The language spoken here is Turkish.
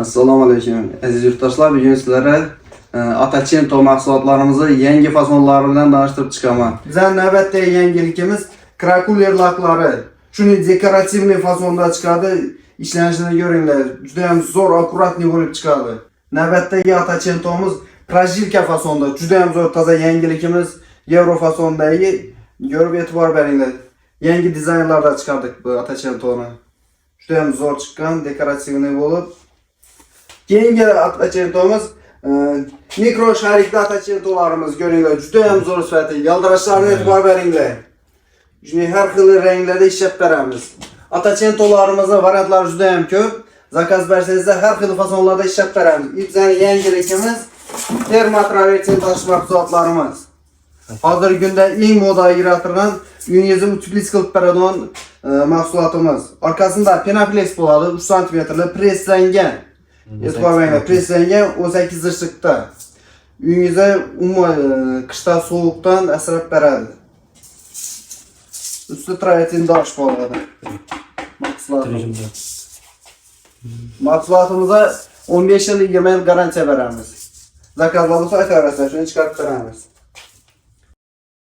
Assalomu alaykum aziz yurtdoshlar. Bugun sizlarga Atachento mahsulotlarimizni yangi fasonlari bilan tanishtirib chiqaman. Bizning navbatdagi yangilikimiz krakuler laklari. Shuni dekorativniy fasonda chiqadi. Ishlanishini ko'ringlar. Juda ham zo'r, akkuratniy bo'lib chiqadi. Navbatdagi Atachento'miz projilka fasonda. Juda ham zo'r, toza yangilikimiz. Euro fasondagi ko'rib e'tibor beringlar. Yangi dizaynlarda chiqardik bu Atachento'ni. Juda ham zo'r chiqqan, dekorativniy bo'lib. Keyingi Atachento'miz mikro sharikli Atachento'larimiz ko'ringlar, juda ham zo'r sifatli. Yaldirashlarga e'tibor beringlar. Shuni har xil ranglarda ishlab beramiz. Atachento'larimizning variantlari juda ham ko'p. Zakaz bersangizlar har xil fasonlarda ishlab beramiz. Bizning yangilikimiz termotravertin tash mahsulotlarimiz. Hozirgi kunda eng modaga kiradigan uyingizni utiliz qilib beradigan mahsulotimiz. Orqasida penaplex bo'ladi, 3 sm presslangan. E'tibor beringlar, presslangan 18 zichlikda. Uyingizda qishda sovuqdan asrab beradi. Usti travertin tash bo'ladi. Mahsulotimizga 15 yil 20 yil garantiya beramiz. Zakazlar bo'lsa aytaverasizlar, shuni chiqarib beramiz.